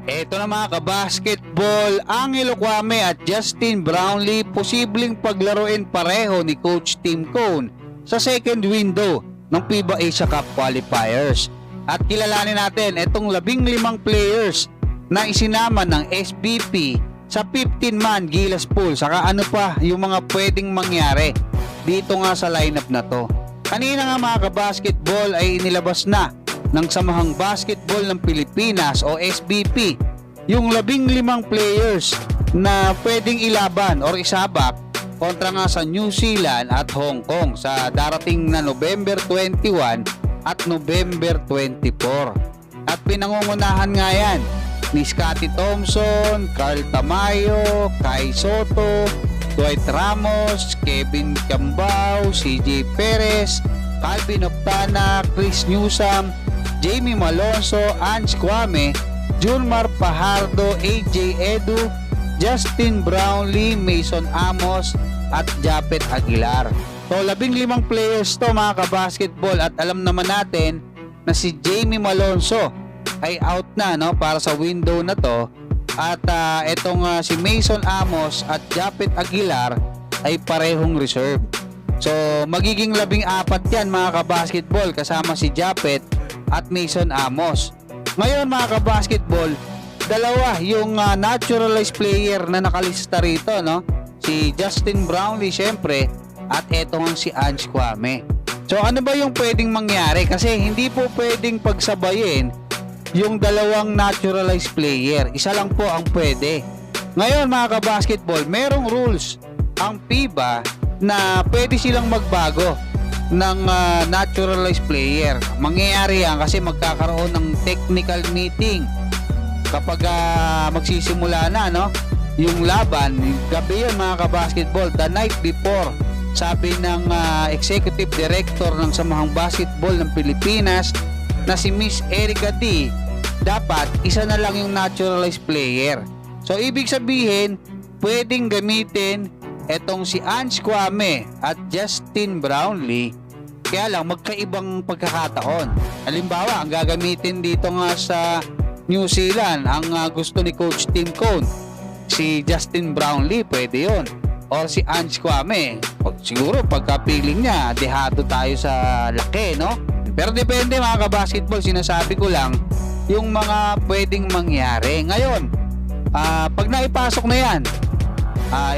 Eto na mga kabasketball, Angelo Kwame at Justin Brownlee posibleng paglaruin pareho ni Coach Tim Cone sa second window ng FIBA Asia Cup qualifiers. At kilalanin natin itong 15 players na isinama ng SBP sa 15-man Gilas pool, saka ano pa yung mga pwedeng mangyari dito nga sa lineup na to. Kanina nga mga kabasketball ay inilabas na ng Samahang Basketball ng Pilipinas o SBP yung 15 players na pwedeng ilaban or isabak kontra nga sa New Zealand at Hong Kong sa darating na November 21 at November 24. At pinangungunahan nga yan ni Scottie Thompson, Carl Tamayo, Kai Soto, Dwight Ramos, Kevin Cambao, CJ Perez, Calvin Optana, Chris Newsome, Jamie Malonzo, Ange Kwame, Junmar Fajardo, AJ Edu, Justin Brownlee, Mason Amos at Japet Aguilar. So 15 players to mga kabasketball, at alam naman natin na si Jamie Malonzo ay out na para sa window na to, at etong si Mason Amos at Japet Aguilar ay parehong reserve. So magiging 14 yan mga kabasketball kasama si Japet at Mason Amos. Ngayon mga kabasketball, dalawa yung naturalized player na nakalista rito, si Justin Brownlee syempre, at eto nga si Ange Kwame. So ano ba yung pwedeng mangyari? Kasi hindi po pwedeng pagsabayin yung dalawang naturalized player. Isa lang po ang pwede. Ngayon mga kabasketball, merong rules ang FIBA na pwede silang magbago ng naturalized player. Mangyayari yan kasi magkakaroon ng technical meeting kapag magsisimula na yung laban. Gabi yun mga kabasketball, the night before. Sabi ng executive director ng Samahang Basketball ng Pilipinas na si Miss Erica D, dapat isa na lang yung naturalized player. So ibig sabihin, pwedeng gamitin etong si Ange Kwame at Justin Brownlee, kaya lang magkaibang pagkakataon. Halimbawa, ang gagamitin dito nga sa New Zealand, ang gusto ni Coach Tim Cone, si Justin Brownlee, pwede yon. Or si Ange Kwame, siguro pagka-feeling niya, dehado tayo sa laki, Pero depende mga kabasketball, sinasabi ko lang yung mga pwedeng mangyari. Ngayon, pag naipasok na yan,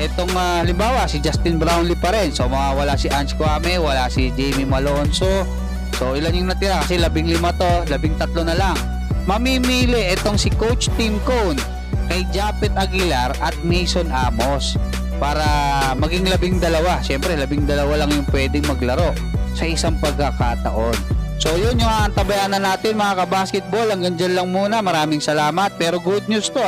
itong halimbawa si Justin Brownlee pa rin, so mawawala si Ange Kwame, wala si Jamie Malonzo, so ilan yung natira kasi 15 to, 13 na lang. Mamimili itong si Coach Tim Cone kay Japet Aguilar at Mason Amos para maging 12. Siyempre 12 lang yung pwedeng maglaro sa isang pagkakataon. So yun yung antabayanan natin mga kabasketball. Hanggang dyan lang muna, maraming salamat. Pero good news to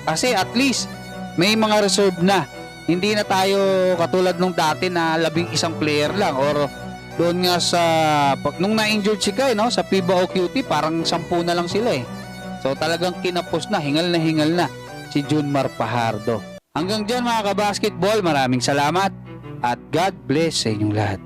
kasi at least may mga reserve na. Hindi na tayo katulad nung dati na 11 player lang, or doon nga sa nung na-injured si Kai sa FIBA OQT, parang 10 na lang sila So talagang kinapos na, hingal na si Junmar Fajardo. Hanggang dyan mga kabasketball, maraming salamat at God bless sa inyong lahat.